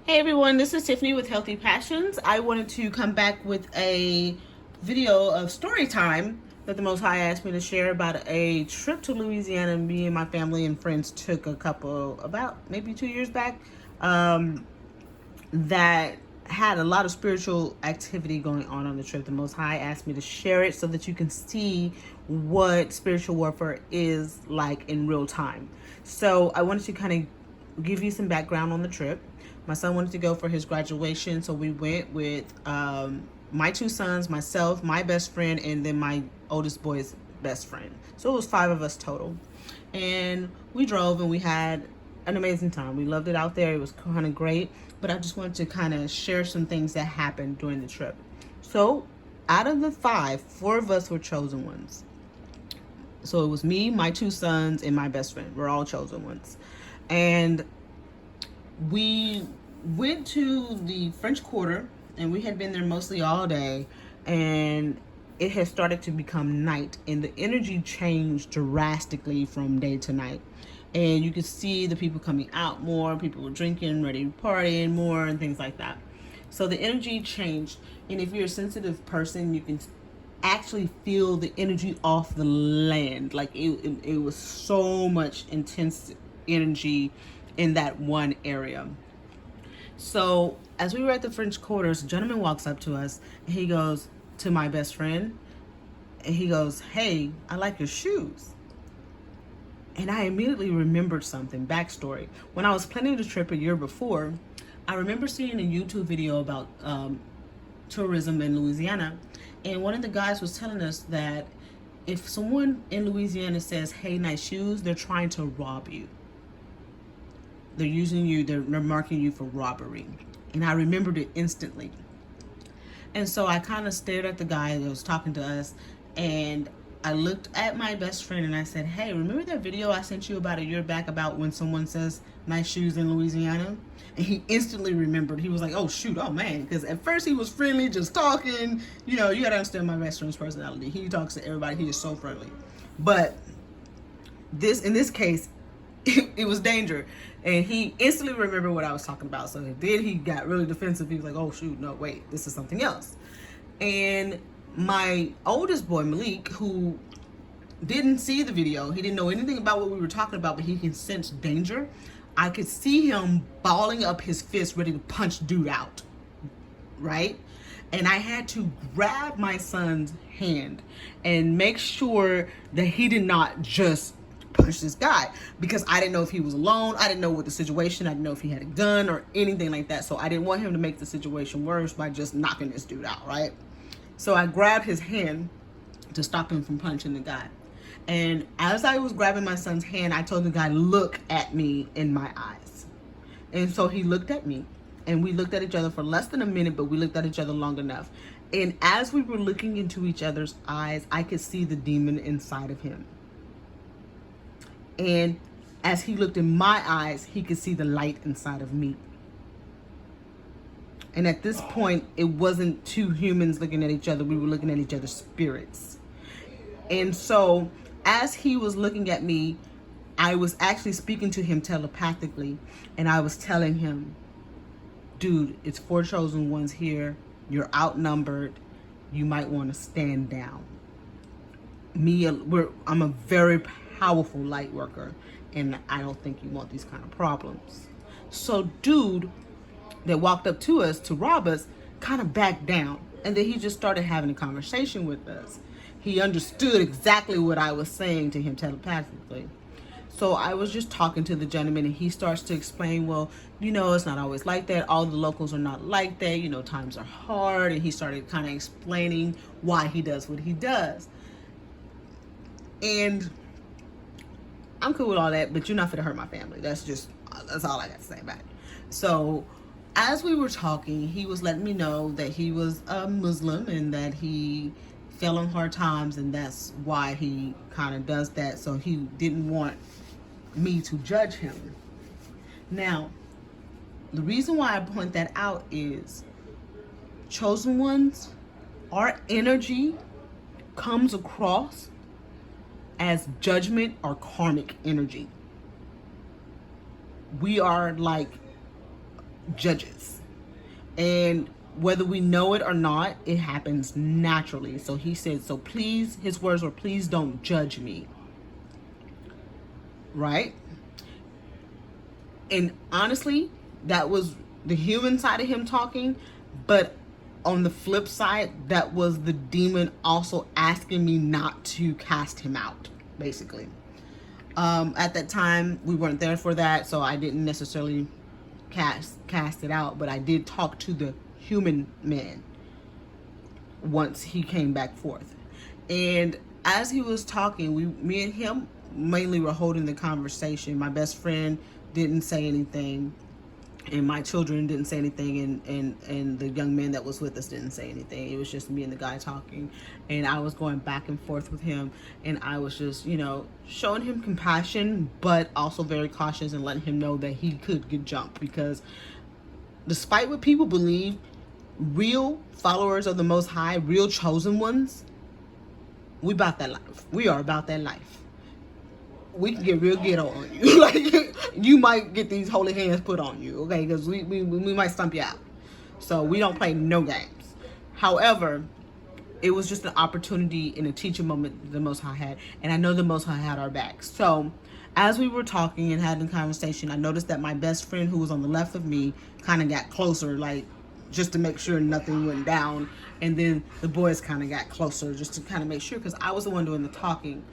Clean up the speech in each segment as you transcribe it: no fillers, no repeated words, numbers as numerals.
Hey everyone, this is Tiffany with Healthy Passions. I wanted to come back with a video of story time that the Most High asked me to share about a trip to Louisiana me and my family and friends took about maybe 2 years back. That had a lot of spiritual activity going on the trip. The Most High asked me to share it so that you can see what spiritual warfare is like in real time. So I wanted to kind of give you some background on the trip. My son wanted to go for his graduation, so we went with my two sons, myself, my best friend, and then my oldest boy's best friend. So it was 5 of us total. And we drove and we had an amazing time. We loved it out there. It was kind of great. But I just wanted to kind of share some things that happened during the trip. So out of the 4 of us were chosen ones. So it was me, my two sons, and my best friend. We're all chosen ones. And we went to the French Quarter, and we had been there mostly all day, and it had started to become night, and the energy changed drastically from day to night. And you could see the people coming out more, people were drinking, ready to party more, and things like that. So the energy changed, and if you're a sensitive person, you can actually feel the energy off the land. Like it was so much intense energy in that one area. So as we were at the French Quarters, a gentleman walks up to us and he goes to my best friend and he goes, "Hey, I like your shoes." And I immediately remembered something. Backstory. When I was planning the trip a year before, I remember seeing a YouTube video about tourism in Louisiana. And one of the guys was telling us that if someone in Louisiana says, "Hey, nice shoes," they're trying to rob you. They're using you, they're marking you for robbery. And I remembered it instantly. And so I kind of stared at the guy that was talking to us, and I looked at my best friend and I said, "Hey, remember that video I sent you about a year back about when someone says nice shoes in Louisiana?" And he instantly remembered. He was like, "Oh shoot, oh man," because at first he was friendly, just talking. You know, you gotta understand my best friend's personality. He talks to everybody. He is so friendly. But in this case, it was danger, and he instantly remembered what I was talking about. So then he got really defensive. He was like, "Oh shoot, no, wait, this is something else." And my oldest boy, Malik, who didn't see the video, he didn't know anything about what we were talking about, but he can sense danger. I could see him balling up his fist ready to punch dude out, right? And I had to grab my son's hand and make sure that he did not just punch this guy, because I didn't know if he was alone. I didn't know what the situation, I didn't know if he had a gun or anything like that. So I didn't want him to make the situation worse by just knocking this dude out, right? So I grabbed his hand to stop him from punching the guy. And as I was grabbing my son's hand, I told the guy, "Look at me in my eyes." And so he looked at me, and we looked at each other for less than a minute, but we looked at each other long enough. And as we were looking into each other's eyes, I could see the demon inside of him. And as he looked in my eyes, he could see the light inside of me. And at this point, it wasn't two humans looking at each other. We were looking at each other's spirits. And so as he was looking at me, I was actually speaking to him telepathically. And I was telling him, "Dude, it's 4 chosen ones here. You're outnumbered. You might want to stand down." I'm a very powerful light worker, and I don't think you want these kind of problems. So dude that walked up to us to rob us kind of backed down, and then he just started having a conversation with us. He understood exactly what I was saying to him telepathically. So I was just talking to the gentleman, and he starts to explain, "Well, it's not always like that. All the locals are not like that. Times are hard." And he started kind of explaining why he does what he does. And I'm cool with all that, but you're not gonna hurt my family. That's all I got to say about it. So as we were talking, he was letting me know that he was a Muslim and that he fell on hard times, and that's why he kind of does that. So he didn't want me to judge him. Now, the reason why I point that out is chosen ones, our energy comes across as judgment or karmic energy. We are like judges. And whether we know it or not, it happens naturally. So he said, so please, his words were, please don't judge me. Right? And honestly, that was the human side of him talking. But on the flip side, that was the demon also asking me not to cast him out, basically. At that time, we weren't there for that, so I didn't necessarily cast it out, but I did talk to the human man once he came back forth. And as he was talking, me and him mainly were holding the conversation. My best friend didn't say anything, and my children didn't say anything, and the young man that was with us didn't say anything. It was just me and the guy talking, and I was going back and forth with him, and I was just, showing him compassion, but also very cautious and letting him know that he could get jumped, because despite what people believe, real followers of the Most High, real chosen ones, we about that life. We are about that life. We can get real ghetto on you. Like, you might get these holy hands put on you, okay? Because we might stump you out. So we don't play no games. However, it was just an opportunity and a teaching moment the Most High had. And I know the Most High had our backs. So as we were talking and having a conversation, I noticed that my best friend, who was on the left of me, kind of got closer, like, just to make sure nothing went down. And then the boys kind of got closer just to kind of make sure, because I was the one doing the talking.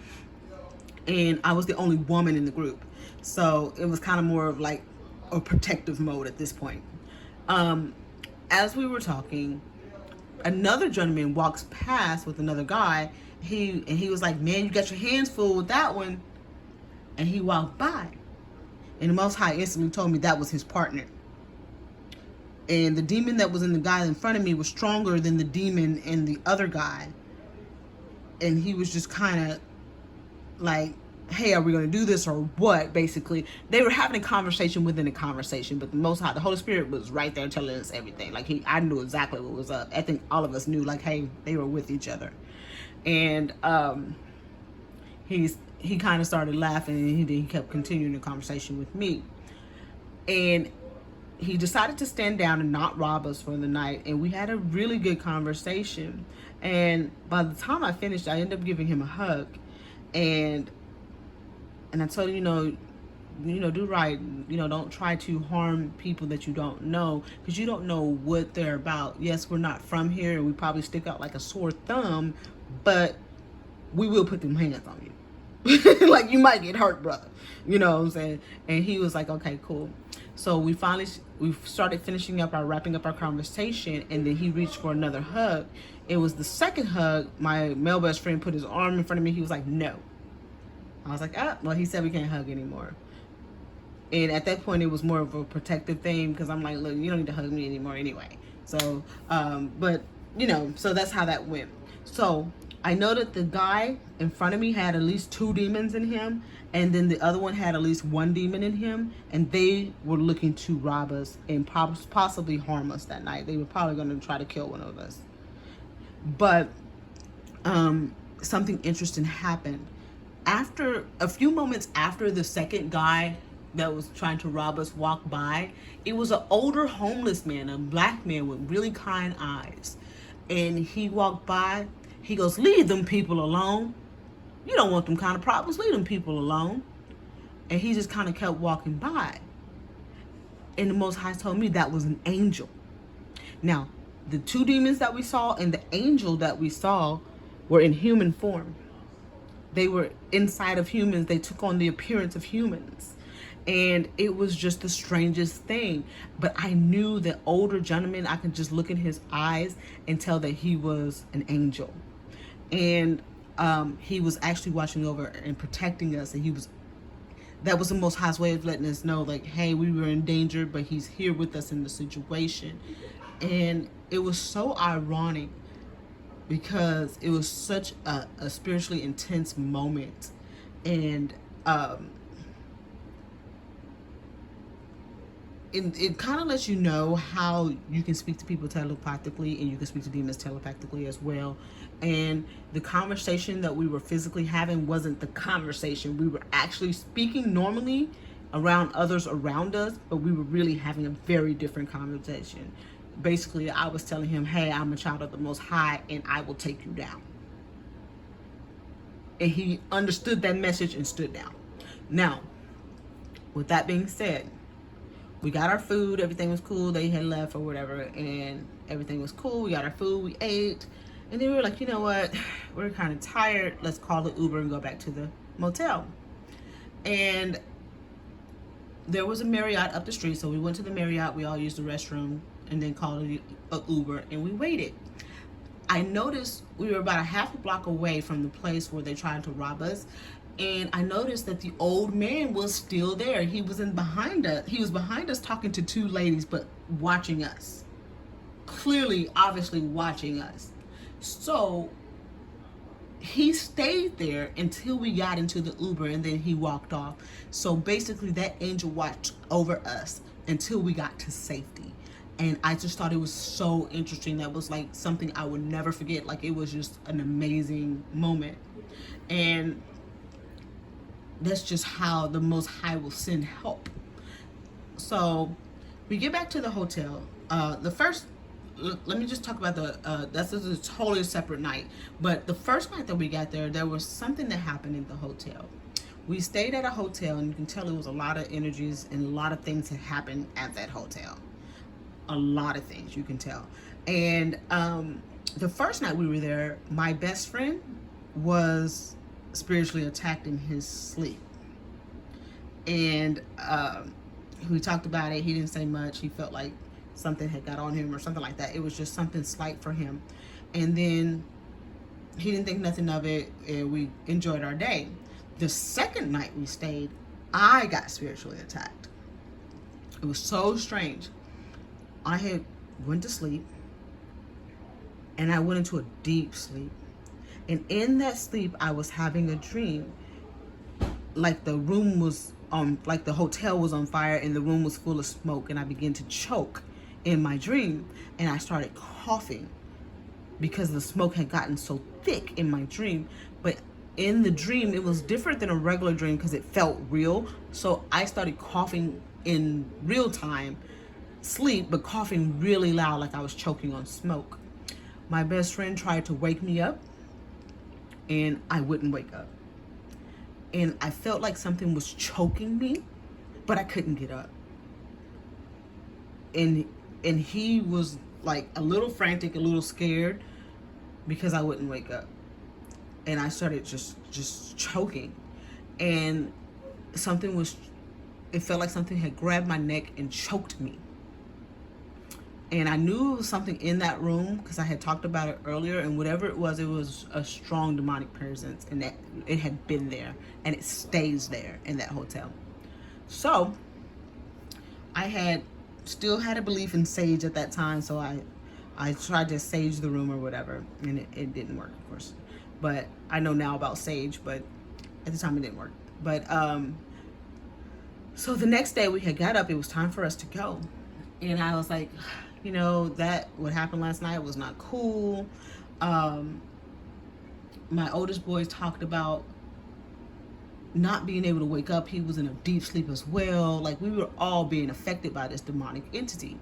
And I was the only woman in the group. So it was kind of more of like a protective mode at this point. As we were talking, another gentleman walks past with another guy. He was like, man, you got your hands full with that one. And he walked by. And the Most High instantly told me that was his partner. And the demon that was in the guy in front of me was stronger than the demon in the other guy. And he was just kind of like, hey, are we going to do this or what? Basically, they were having a conversation within a conversation, but the Most High, the Holy Spirit, was right there telling us everything. Like, I knew exactly what was up. I think all of us knew, like, hey, they were with each other. And he kind of started laughing, and he kept continuing the conversation with me. And he decided to stand down and not rob us for the night, and we had a really good conversation. And by the time I finished, I ended up giving him a hug. And I told him, do right. Don't try to harm people that you don't know, because you don't know what they're about. Yes, we're not from here, and we probably stick out like a sore thumb, but we will put them hands on you. Like, you might get hurt, brother. You know what I'm saying? And he was like, okay, cool. So we started wrapping up our conversation, and then he reached for another hug. It was the second hug. My male best friend put his arm in front of me. He was like, no. I was like, well, he said we can't hug anymore. And at that point, it was more of a protective thing, because I'm like, look, you don't need to hug me anymore anyway. So, so that's how that went. So I know that the guy in front of me had at least 2 demons in him, and then the other one had at least 1 demon in him, and they were looking to rob us and possibly harm us that night. They were probably going to try to kill one of us. But something interesting happened. After a few moments after the second guy that was trying to rob us walked by, it was an older homeless man, a black man with really kind eyes. And he walked by. He goes, leave them people alone. You don't want them kind of problems. Leave them people alone. And he just kind of kept walking by. And the Most High told me that was an angel. Now, the 2 demons that we saw and the angel that we saw were in human form. They were inside of humans. They took on the appearance of humans. And it was just the strangest thing. But I knew the older gentleman, I could just look in his eyes and tell that he was an angel. And he was actually watching over and protecting us. And that was the Most High's way of letting us know, like, hey, we were in danger, but he's here with us in the situation. And it was so ironic, because it was such a spiritually intense moment. And it kind of lets you know how you can speak to people telepathically, and you can speak to demons telepathically as well. And the conversation that we were physically having wasn't the conversation. We were actually speaking normally, around others around us, but we were really having a very different conversation. Basically, I was telling him, hey, I'm a child of the Most High and I will take you down. And he understood that message and stood down. Now, with that being said, we got our food, everything was cool. They had left or whatever, and everything was cool. We got our food, we ate, and then we were like, you know what? We're kind of tired. Let's call the Uber and go back to the motel. And there was a Marriott up the street, so we went to the Marriott. We all used the restroom and then called an Uber, and we waited. I noticed we were about a half a block away from the place where they tried to rob us, and I noticed that the old man was still there. He was behind us. He was behind us talking to two ladies, but watching us. Clearly, obviously watching us. So he stayed there until we got into the Uber, and then he walked off. So basically that angel watched over us until we got to safety. And I just thought it was so interesting. That was like something I would never forget. Like, it was just an amazing moment. And that's just how the Most High will send help. So we get back to the hotel. Let me just talk about that's a totally separate night. But the first night that we got there, there was something that happened in the hotel. We stayed at a hotel, and you can tell it was a lot of energies and a lot of things had happened at that hotel. A lot of things, you can tell. And the first night we were there, my best friend was spiritually attacked in his sleep. And we talked about it. He didn't say much. He felt like something had got on him or something like that. It was just something slight for him. And then he didn't think nothing of it, and we enjoyed our day. The second night we stayed, I got spiritually attacked. It was so strange. I had went to sleep, and I went into a deep sleep. And in that sleep, I was having a dream. Like the room was like the hotel was on fire, and the room was full of smoke, and I began to choke in my dream, and I started coughing because the smoke had gotten so thick in my dream. But in the dream, it was different than a regular dream because it felt real. So I started coughing in real time, sleep, but coughing really loud, like I was choking on smoke. My best friend tried to wake me up, and I wouldn't wake up. And I felt like something was choking me, but I couldn't get up. And he was like a little frantic, a little scared because I wouldn't wake up. And I started just choking. And it felt like something had grabbed my neck and choked me. And I knew it was something in that room because I had talked about it earlier, and whatever it was a strong demonic presence, and that it had been there, and it stays there in that hotel. So I still had a belief in sage at that time, so I tried to sage the room or whatever, and it didn't work, of course. But I know now about sage, but at the time it didn't work. But so the next day we had got up, it was time for us to go. And I was like, you know, that what happened last night was not cool. My oldest boy talked about not being able to wake up. He was in a deep sleep as well. Like, we were all being affected by this demonic entity.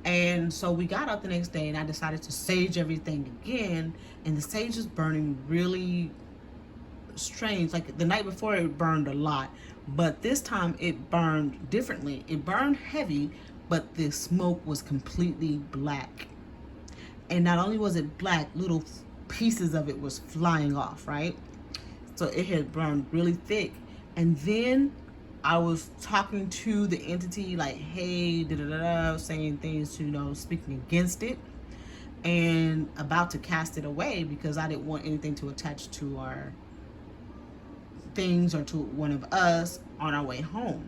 And so we got up the next day, and I decided to sage everything again. And the sage was burning really strange. Like the night before, it burned a lot, but this time it burned differently. It burned heavy, but the smoke was completely black. And not only was it black, little pieces of it was flying off, right? So it had burned really thick. And then I was talking to the entity like, hey, saying things to, you know, speaking against it, and about to cast it away because I didn't want anything to attach to our things or to one of us on our way home.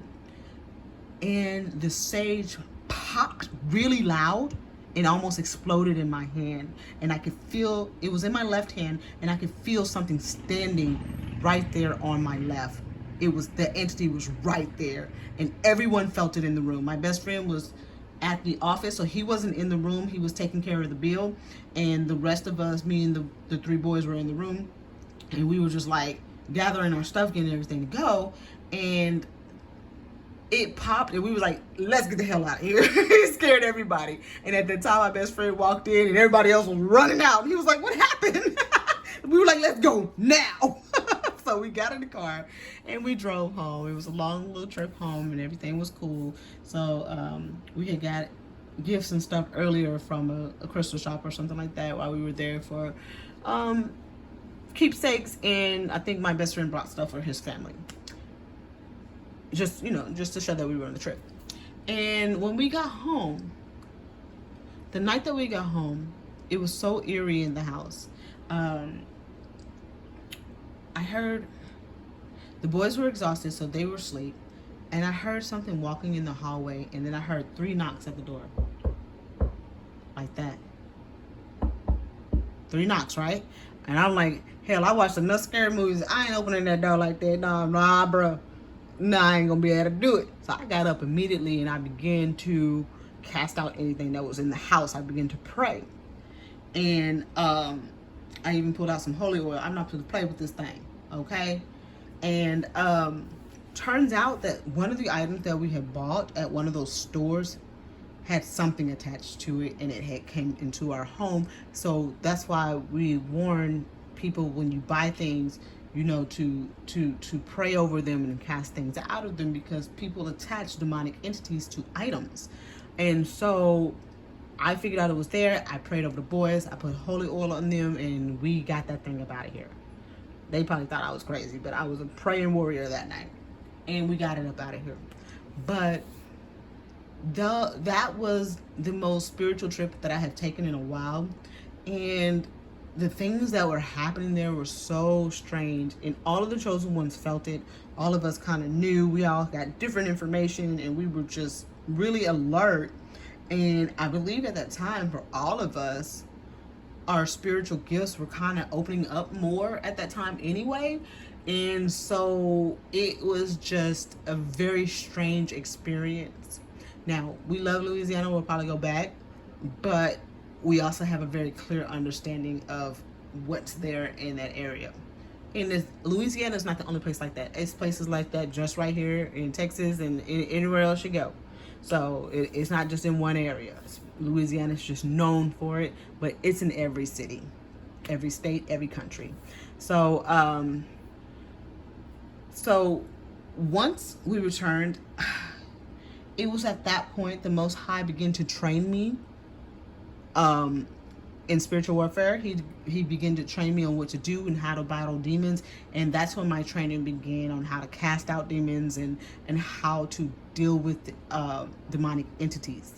And the sage popped really loud and almost exploded in my hand, and I could feel it was in my left hand, and I could feel something standing right there on my left. It was, the entity was right there, and everyone felt it in the room. My best friend was at the office, so he wasn't in the room. He was taking care of the bill, and the rest of us, me and the three boys, were in the room, and we were just like gathering our stuff, getting everything to go. And it popped and we was like, let's get the hell out of here. It scared everybody. And at the time, my best friend walked in and everybody else was running out. And he was like, what happened? We were like, let's go now. So we got in the car and we drove home. It was a long little trip home and everything was cool. So we had got gifts and stuff earlier from a crystal shop or something like that while we were there for keepsakes. And I think my best friend brought stuff for his family. Just, you know, just to show that we were on the trip. And when we got home, the night that we got home, it was so eerie in the house. I heard the boys were exhausted, so they were asleep. And I heard something walking in the hallway, and then I heard 3 knocks at the door. Like that. 3 knocks, right? And I'm like, hell, I watched enough scary movies. I ain't opening that door like that. Nah, bro. Nah, I ain't gonna be able to do it. So I got up immediately and I began to cast out anything that was in the house. I began to pray. And I even pulled out some holy oil. I'm not supposed to play with this thing, okay? And turns out that one of the items that we had bought at one of those stores had something attached to it, and it had came into our home. So that's why we warn people when you buy things, you know, to pray over them and cast things out of them, because people attach demonic entities to items. And so I figured out it was there. I prayed over the boys. I put holy oil on them, and we got that thing up out of here. They probably thought I was crazy, but I was a praying warrior that night, and we got it up out of here. But that was the most spiritual trip that I have taken in a while, and the things that were happening there were so strange, and all of the chosen ones felt it. All of us kind of knew. We all got different information, and we were just really alert. And I believe at that time, for all of us, our spiritual gifts were kind of opening up more at that time anyway. And so it was just a very strange experience. Now, we love Louisiana. We'll probably go back, but we also have a very clear understanding of what's there in that area. And Louisiana is not the only place like that. It's places like that just right here in Texas and anywhere else you go. So it's not just in one area. Louisiana is just known for it, but it's in every city, every state, every country. So once we returned, it was at that point the Most High began to train me in spiritual warfare. He began to train me on what to do and how to battle demons, and that's when my training began on how to cast out demons and how to deal with demonic entities.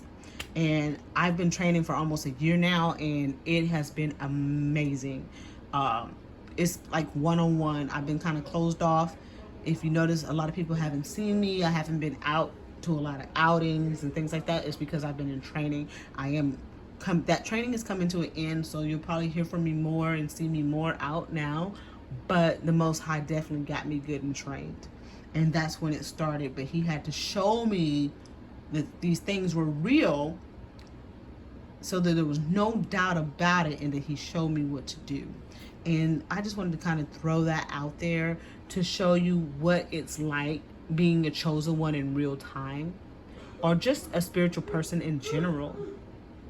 And I've been training for almost a year now, and it has been amazing. It's like one-on-one. I've been kind of closed off. If you notice, a lot of people haven't seen me. I haven't been out to a lot of outings and things like that. It's because I've been in training. That training is coming to an end, so you'll probably hear from me more and see me more out now. But the Most High definitely got me good and trained, and that's when it started. But he had to show me that these things were real, so that there was no doubt about it, and that he showed me what to do. And I just wanted to kind of throw that out there to show you what it's like being a chosen one in real time, or just a spiritual person in general,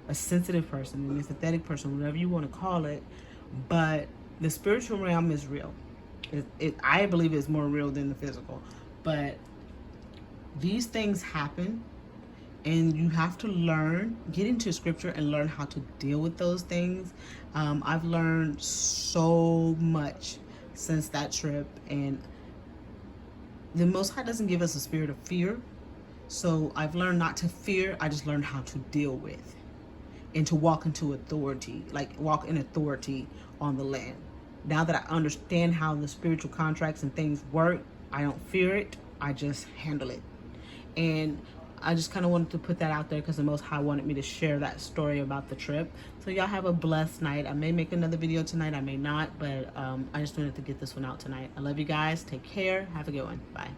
a sensitive person, an empathetic person, whatever you want to call it. But the spiritual realm is real. I believe it's more real than the physical. But these things happen, and you have to get into scripture and learn how to deal with those things. I've learned so much since that trip, and the Most High doesn't give us a spirit of fear. So I've learned not to fear. I just learned how to deal with and to walk into authority, like walk in authority on the land. Now that I understand how the spiritual contracts and things work, I don't fear it. I just handle it. And I just kind of wanted to put that out there because the Most High wanted me to share that story about the trip. So y'all have a blessed night. I may make another video tonight. I may not, but I just wanted to get this one out tonight. I love you guys. Take care. Have a good one. Bye.